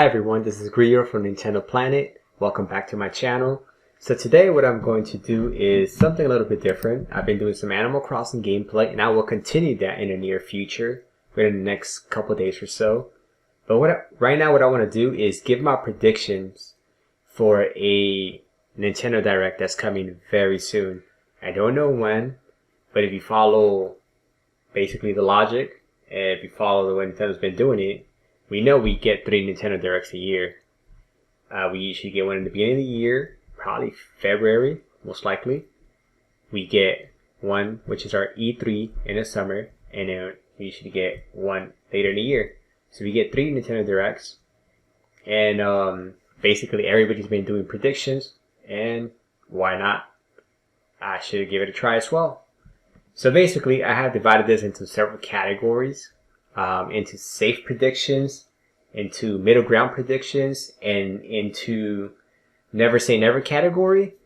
Hi everyone, this is Grier from Nintendo Planet. Welcome back to my channel. So today what I'm going to do is something a little bit different. I've been doing some Animal Crossing gameplay and I will continue that in the near future, within the next couple days or so. But right now what I want to do is give my predictions for a Nintendo Direct that's coming very soon. I don't know when, but if you follow basically the logic, and if you follow the way Nintendo's been doing it, we know we get 3 Nintendo Directs a year. We usually get one in the beginning of the year, probably February, most likely. We get one, which is our E3 in the summer, and then we usually get one later in the year. So we get 3 Nintendo Directs, and basically everybody's been doing predictions, and why not? I should give it a try as well. So basically, I have divided this into several categories. Into safe predictions, into middle ground predictions, and into never say never category,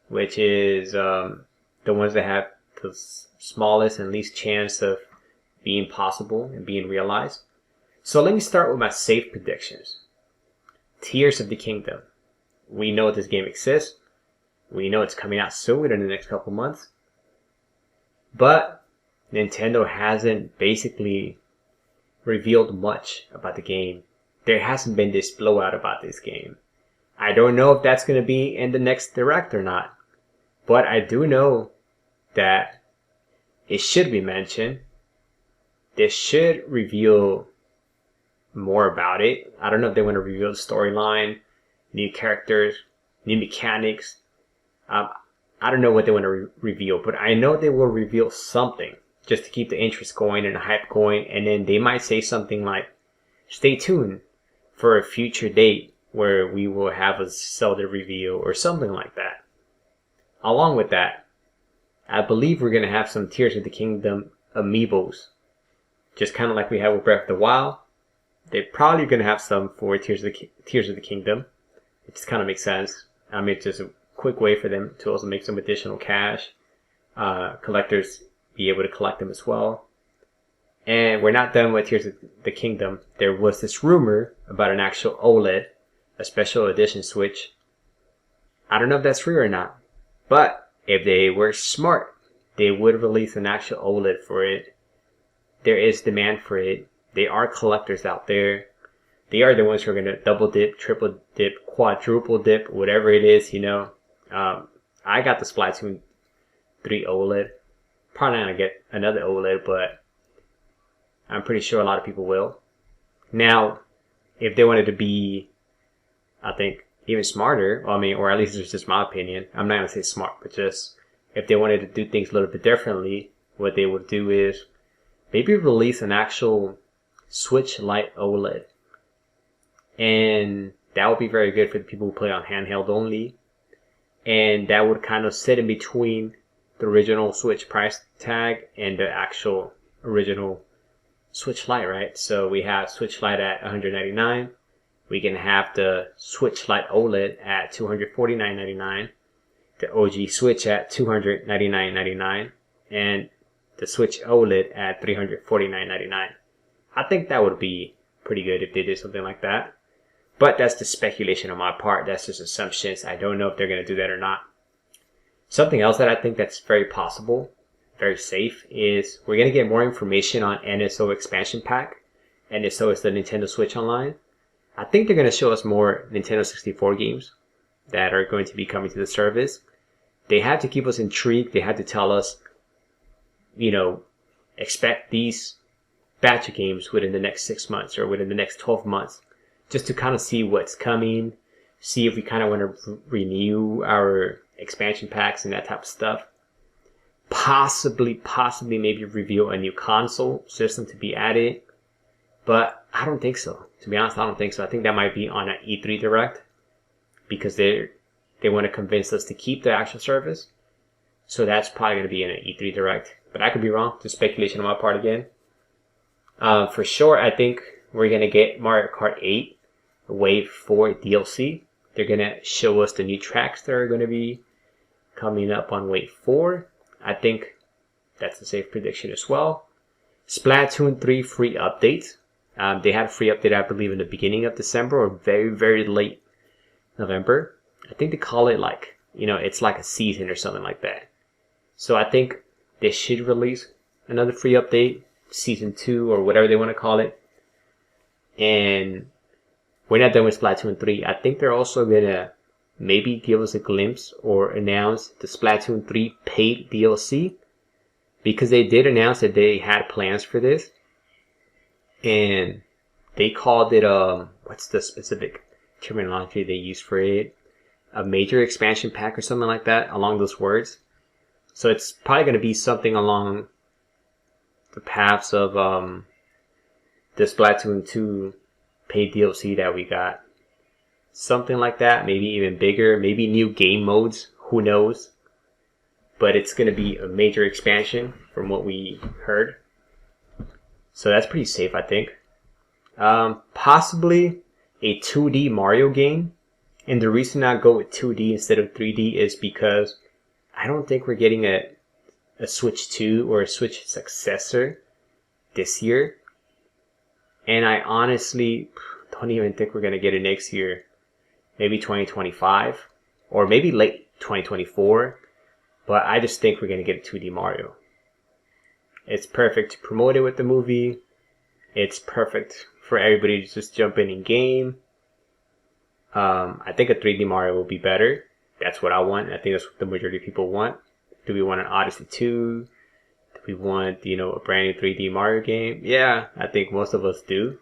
which is the ones that have the smallest and least chance of being possible and being realized. So let me start with my safe predictions. Tears of the Kingdom. We know this game exists. We know it's coming out soon within the next couple months. But Nintendo hasn't basically revealed much about the game. There hasn't been this blowout about this game. I don't know if that's going to be in the next Direct or not, but I do know that it should be mentioned. This should reveal more about it. I don't know if they want to reveal the storyline, new characters, new mechanics. I don't know what they want to reveal, but I know they will reveal something, just to keep the interest going and the hype going. And then they might say something like, stay tuned for a future date where we will have a Zelda reveal or something like that. Along with that, I believe we're going to have some Tears of the Kingdom amiibos. Just kind of like we have with Breath of the Wild. They're probably going to have some for Tears of the Kingdom. It just kind of makes sense. I mean, it's just a quick way for them to also make some additional cash. Collectors be able to collect them as well. And we're not done with Tears of the Kingdom. There was this rumor about an actual OLED, a special edition Switch. I don't know if that's true or not, but if they were smart, they would release an actual OLED for it. There is demand for it. They are collectors out there. They are the ones who are going to double dip, triple dip, quadruple dip, whatever it is, you know. I got the Splatoon 3 OLED. Probably not going to get another OLED, but I'm pretty sure a lot of people will. Now, if they wanted to be, I think, even smarter, I mean, or at least it's just my opinion. I'm not going to say smart, but just if they wanted to do things a little bit differently, what they would do is maybe release an actual Switch Lite OLED. And that would be very good for the people who play on handheld only. And that would kind of sit in between the original Switch price tag and the actual original Switch Lite, right? So we have Switch Lite at $199. We can have the Switch Lite OLED at $249.99. The OG Switch at $299.99. And the Switch OLED at $349.99. I think that would be pretty good if they did something like that. But that's the speculation on my part. That's just assumptions. I don't know if they're going to do that or not. Something else that I think that's very possible, very safe, is we're going to get more information on NSO Expansion Pack. NSO is the Nintendo Switch Online. I think they're going to show us more Nintendo 64 games that are going to be coming to the service. They had to keep us intrigued. They had to tell us, you know, expect these batch of games within the next 6 months or within the next 12 months. Just to kind of see what's coming, see if we kind of want to renew our expansion packs and that type of stuff. Possibly maybe reveal a new console system to be added. But I don't think so. To be honest, I don't think so. I think that might be on an E3 Direct. Because they want to convince us to keep the actual service. So that's probably going to be in an E3 Direct. But I could be wrong. Just speculation on my part again. For sure, I think we're going to get Mario Kart 8 Wave 4 DLC. They're going to show us the new tracks that are going to be coming up on Wave 4. I think that's a safe prediction as well. Splatoon 3 free updates. They had a free update, I believe, in the beginning of December or very, very late November. I think they call it like, it's like a season or something like that. So I think they should release another free update, season 2 or whatever they want to call it. And we're not done with Splatoon 3. I think they're also going to maybe give us a glimpse or announce the Splatoon 3 paid DLC, because they did announce that they had plans for this. And they called it, what's the specific terminology they used for it? A major expansion pack or something like that, along those words. So it's probably going to be something along the paths of the Splatoon 2 paid DLC that we got. Something like that, maybe even bigger, maybe new game modes, who knows. But it's going to be a major expansion from what we heard. So that's pretty safe, I think. Possibly a 2D Mario game. And the reason I go with 2D instead of 3D is because I don't think we're getting a Switch 2 or a Switch successor this year. And I honestly don't even think we're going to get it next year. Maybe 2025 or maybe late 2024. But I just think we're going to get a 2D Mario. It's perfect to promote it with the movie. It's perfect for everybody to just jump in game. I think a 3D Mario will be better. That's what I want. I think that's what the majority of people want. Do we want an Odyssey 2? Do we want, a brand new 3D Mario game? Yeah, I think most of us do.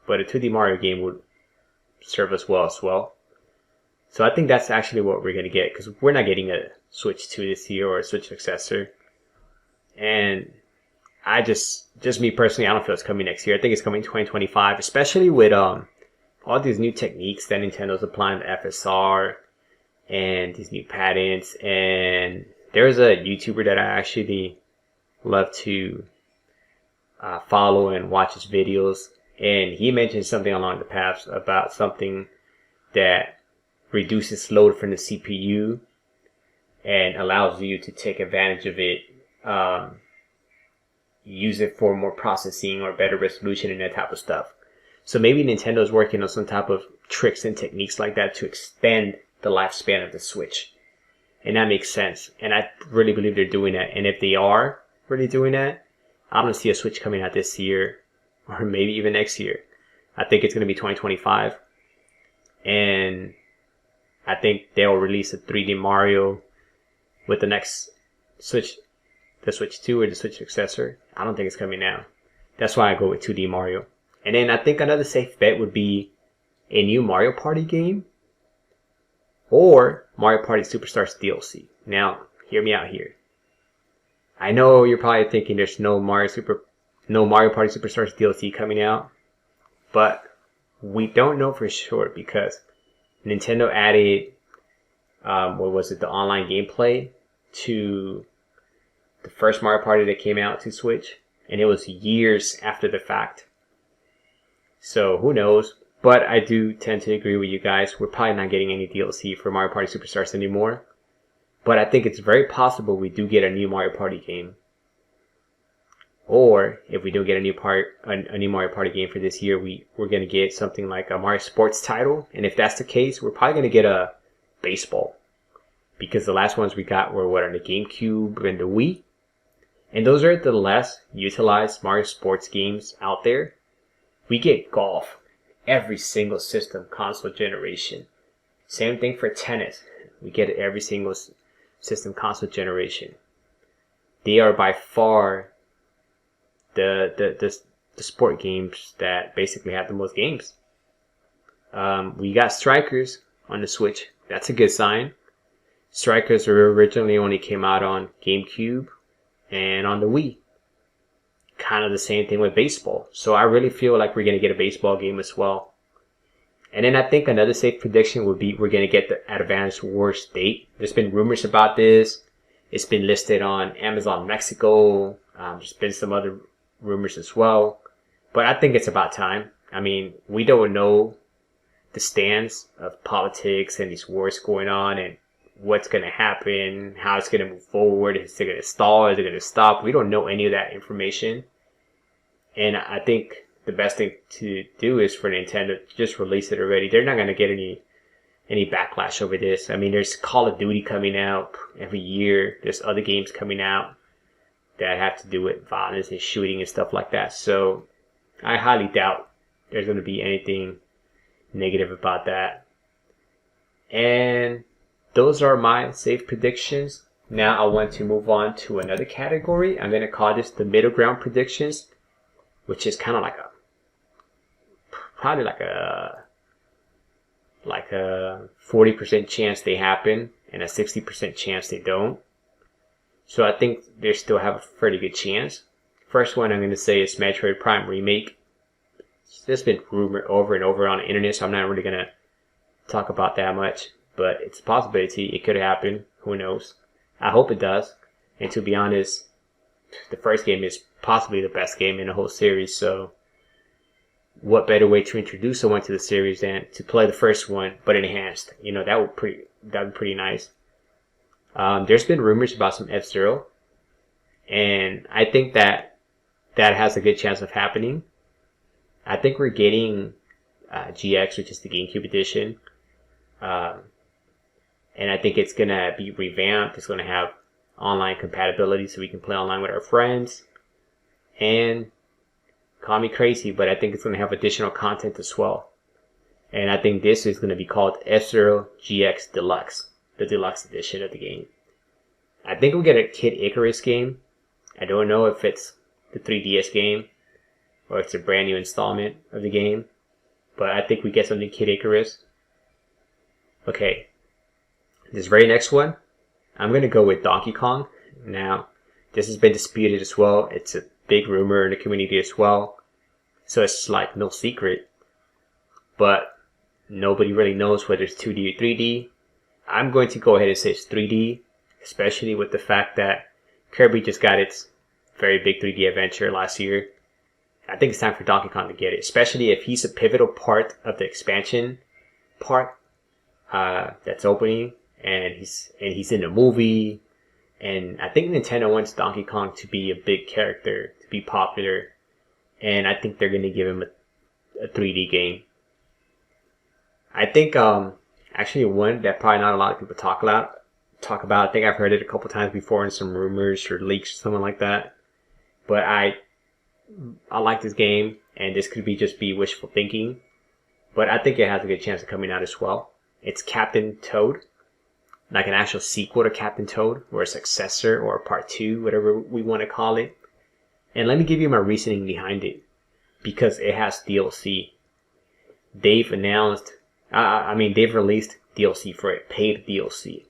But a 2D Mario game would serve us well as well. So I think that's actually what we're going to get, because we're not getting a Switch 2 this year or a Switch successor. And I just me personally, I don't feel it's coming next year. I think it's coming 2025, especially with all these new techniques that Nintendo's applying to FSR and these new patents. And there's a YouTuber that I actually love to follow and watch his videos. And he mentioned something along the paths about something that reduces load from the CPU and allows you to take advantage of it, use it for more processing or better resolution and that type of stuff. So maybe Nintendo's working on some type of tricks and techniques like that to extend the lifespan of the Switch. And that makes sense. And I really believe they're doing that. And if they are really doing that, I don't see a Switch coming out this year or maybe even next year. I think it's going to be 2025. And I think they'll release a 3D Mario with the next Switch, the Switch 2 or the Switch successor. I don't think it's coming now. That's why I go with 2D Mario. And then I think another safe bet would be a new Mario Party game or Mario Party Superstars DLC. Now, hear me out here. I know you're probably thinking there's no Mario Party Superstars DLC coming out, but we don't know for sure because Nintendo added, the online gameplay to the first Mario Party that came out to Switch, and it was years after the fact. So who knows? But I do tend to agree with you guys. We're probably not getting any DLC for Mario Party Superstars anymore. But I think it's very possible we do get a new Mario Party game. Or if we do get a new Mario Party game for this year, we're going to get something like a Mario Sports title. And if that's the case, we're probably going to get a baseball. Because the last ones we got were on the GameCube and the Wii. And those are the less utilized Mario Sports games out there. We get golf every single system console generation. Same thing for tennis. We get it every single system console generation. They are by far the sport games that basically have the most games. We got Strikers on the Switch. That's a good sign. Strikers originally only came out on GameCube and on the Wii. Kind of the same thing with baseball. So I really feel like we're going to get a baseball game as well. And then I think another safe prediction would be we're going to get the Advance Wars date. There's been rumors about this. It's been listed on Amazon Mexico. There's been some other rumors as well. But I think it's about time. I mean, we don't know the stance of politics and these wars going on and what's going to happen, how it's going to move forward. Is it going to stall? Is it going to stop? We don't know any of that information. And I think the best thing to do is for Nintendo to just release it already. They're not going to get any backlash over this. I mean, there's Call of Duty coming out every year. There's other games coming out that have to do with violence and shooting and stuff like that. So I highly doubt there's going to be anything negative about that. And those are my safe predictions. Now I want to move on to another category. I'm going to call this the middle ground predictions, which is kind of like probably like a 40% chance they happen and a 60% chance they don't. So I think they still have a pretty good chance. First one I'm going to say is Metroid Prime Remake. There's been rumored over and over on the internet, so I'm not really going to talk about that much. But it's a possibility. It could happen. Who knows? I hope it does. And to be honest, the first game is possibly the best game in the whole series. So what better way to introduce someone to the series than to play the first one, but enhanced? You know, that would be pretty nice. There's been rumors about some F-Zero, and I think that has a good chance of happening. I think we're getting GX, which is the GameCube edition, and I think it's gonna be revamped. It's gonna have online compatibility, so we can play online with our friends. And call me crazy, but I think it's gonna have additional content as well. And I think this is gonna be called F-Zero GX Deluxe, the deluxe edition of the game. I think we'll get a Kid Icarus game. I don't know if it's the 3DS game or it's a brand new installment of the game, but I think we get something Kid Icarus. Okay, this very next one, I'm going to go with Donkey Kong. Now, this has been disputed as well. It's a big rumor in the community as well, so it's like no secret, but nobody really knows whether it's 2D or 3D. I'm going to go ahead and say it's 3D, especially with the fact that Kirby just got its very big 3D adventure last year. I think it's time for Donkey Kong to get it, especially if he's a pivotal part of the expansion part that's opening, and he's in the movie. And I think Nintendo wants Donkey Kong to be a big character, to be popular, and I think they're going to give him a 3D game. I think actually one that probably not a lot of people talk about. I think I've heard it a couple times before in some rumors or leaks or something like that. But I like this game, and this could just be wishful thinking, but I think it has a good chance of coming out as well. It's Captain Toad, like an actual sequel to Captain Toad, or a successor, or a part 2, whatever we want to call it. And let me give you my reasoning behind it, because it has DLC. They've announced, they've released DLC for it, paid DLC,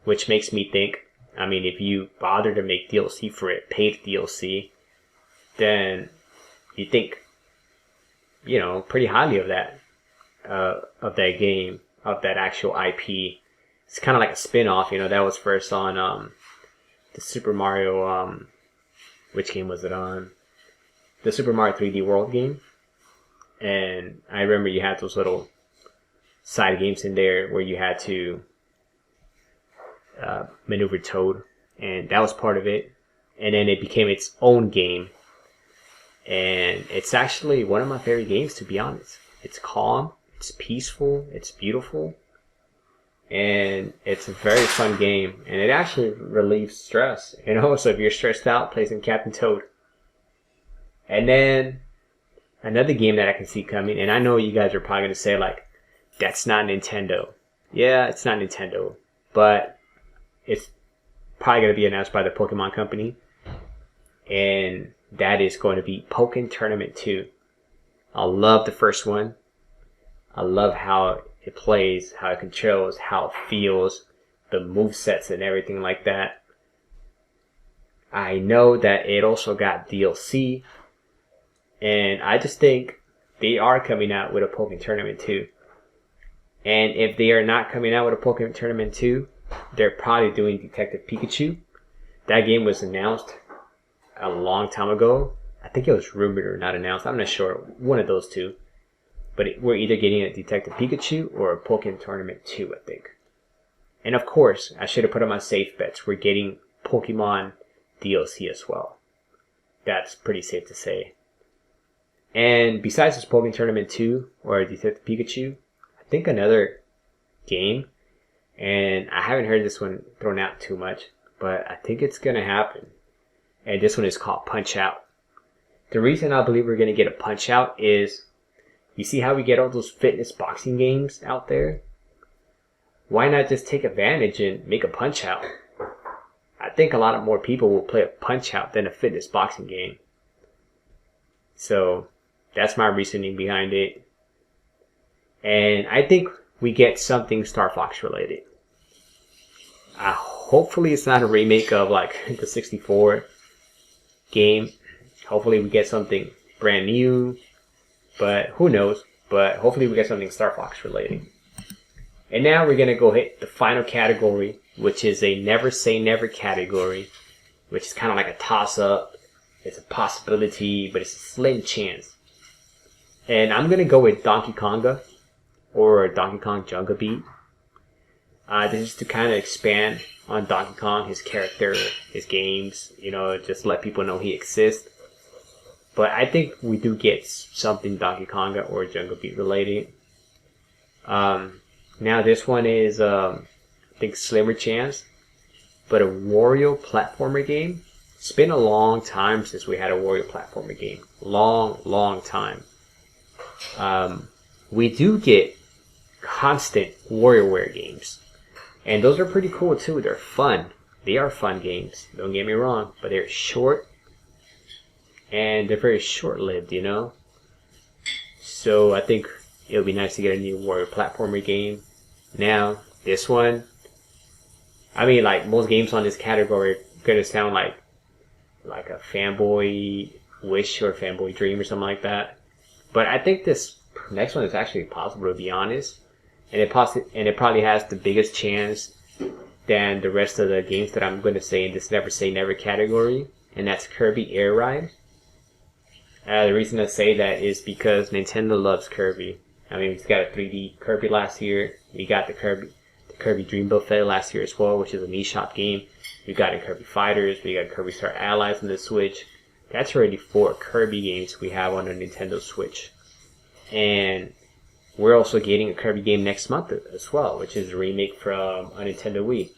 which makes me think, if you bother to make DLC for it, paid DLC, then you think, pretty highly of that game, of that actual IP. It's kind of like a spin-off, that was first on the Super Mario, which game was it on? The Super Mario 3D World game. And I remember you had those little side games in there where you had to maneuver Toad, and that was part of it. And then it became its own game, and it's actually one of my favorite games, to be honest. It's calm, it's peaceful, it's beautiful, and it's a very fun game, and it actually relieves stress, so if you're stressed out, play some Captain Toad. And then another game that I can see coming, and I know you guys are probably going to say, like, that's not Nintendo. Yeah, it's not Nintendo, but it's probably going to be announced by the Pokemon Company, and that is going to be Pokken Tournament 2. I love the first one. I love how it plays, how it controls, how it feels, the movesets and everything like that. I know that it also got DLC, and I just think they are coming out with a Pokken Tournament 2. And if they are not coming out with a Pokken Tournament 2, they're probably doing Detective Pikachu. That game was announced a long time ago. I think it was rumored or not announced. I'm not sure. One of those two. But we're either getting a Detective Pikachu or a Pokken Tournament 2, I think. And of course, I should have put on my safe bets. We're getting Pokemon DLC as well. That's pretty safe to say. And besides this Pokemon Tournament 2 or Detective Pikachu, I think another game, and I haven't heard this one thrown out too much, but I think it's going to happen. And this one is called Punch Out. The reason I believe we're going to get a Punch Out is, you see how we get all those fitness boxing games out there? Why not just take advantage and make a Punch Out? I think a lot more people will play a Punch Out than a fitness boxing game. So that's my reasoning behind it. And I think we get something Star Fox related. Hopefully it's not a remake of like the 64 game. Hopefully we get something brand new, but who knows? But hopefully we get something Star Fox related. And now we're going to go hit the final category, which is a never say never category, which is kind of like a toss-up. It's a possibility, but it's a slim chance. And I'm going to go with Donkey Konga, or Donkey Kong Jungle Beat. This is to kind of expand on Donkey Kong, his character, his games, just let people know he exists. But I think we do get something Donkey Konga or Jungle Beat related. Now this one is, I think, slimmer chance, but a Wario platformer game. It's been a long time since we had a Wario platformer game. Long time. We do get constant WarioWare games. And those are pretty cool too. They're fun. They are fun games. Don't get me wrong. But they're short. And they're very short-lived, So I think it'll be nice to get a new Wario platformer game. Now, this one, I mean, like most games on this category are going to sound like a fanboy wish or fanboy dream or something like that. But I think this next one is actually possible, to be honest. And it probably has the biggest chance than the rest of the games that I'm going to say in this never say never category. And that's Kirby Air Ride. The reason I say that is because Nintendo loves Kirby. I mean, we got a 3D Kirby last year. We got the Kirby Dream Buffet last year as well, which is an eShop game. We got a Kirby Fighters. We got Kirby Star Allies on the Switch. That's already 4 Kirby games we have on the Nintendo Switch. And we're also getting a Kirby game next month as well, which is a remake from a Nintendo Wii.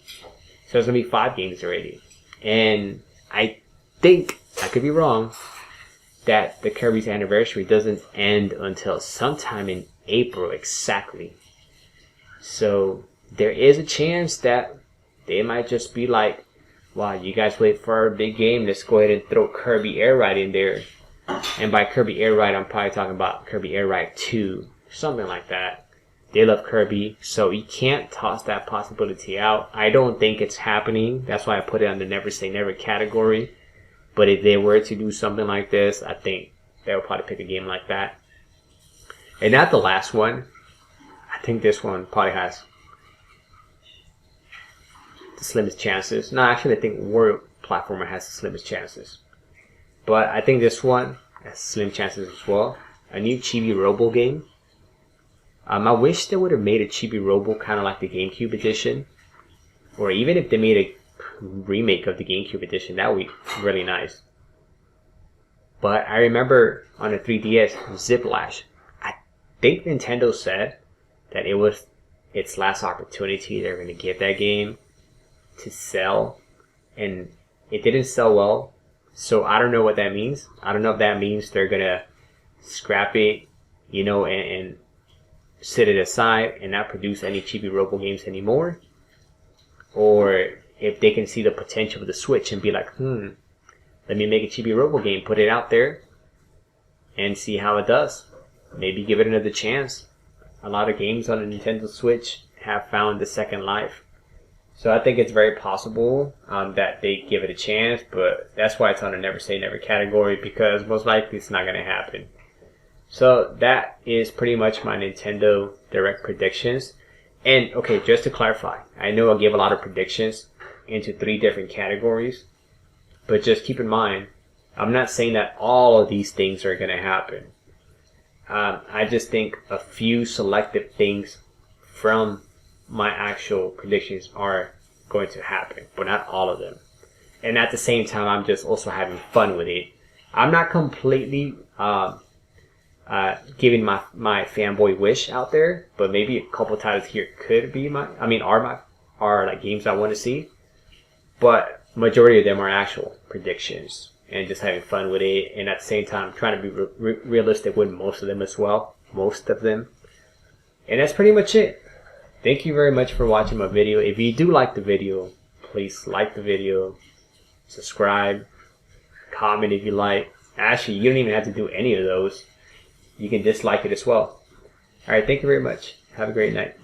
So it's going to be 5 games already. And I think, I could be wrong, that the Kirby's anniversary doesn't end until sometime in April exactly. So there is a chance that they might just be like, wow, you guys wait for our big game, let's go ahead and throw Kirby Air Ride in there. And by Kirby Air Ride, I'm probably talking about Kirby Air Ride 2, something like that. They love Kirby, so you can't toss that possibility out. I don't think it's happening. That's why I put it on the never say never category. But if they were to do something like this, I think they would probably pick a game like that. And not the last one. I think this one probably has the slimmest chances. No, actually, I think Wario Platformer has the slimmest chances. But I think this one has slim chances as well. A new Chibi Robo game. I wish they would have made a Chibi Robo kind of like the GameCube edition. Or even if they made a remake of the GameCube edition, that would be really nice. But I remember on the 3DS, Ziplash, I think Nintendo said that it was its last opportunity. They're going to give that game to sell, and it didn't sell well. So I don't know what that means. I don't know if that means they're going to scrap it, and set it aside and not produce any Chibi Robo games anymore. Or if they can see the potential of the Switch and be like, let me make a Chibi Robo game, put it out there, and see how it does. Maybe give it another chance. A lot of games on the Nintendo Switch have found the second life. So I think it's very possible that they give it a chance, but that's why it's on the never say never category, because most likely it's not going to happen. So that is pretty much my Nintendo Direct predictions. And okay, just to clarify, I know I gave a lot of predictions into 3 different categories, but just keep in mind, I'm not saying that all of these things are going to happen. I just think a few selective things from my actual predictions are going to happen, but not all of them. And at the same time, I'm just also having fun with it. I'm not completely giving my fanboy wish out there, but maybe a couple titles here could be are like games I want to see, but majority of them are actual predictions and just having fun with it, and at the same time trying to be realistic with most of them as well, and that's pretty much it. Thank you very much for watching my video. If you do like the video, please like the video, subscribe, comment if you like. Actually, you don't even have to do any of those. You can dislike it as well. Alright, thank you very much. Have a great night.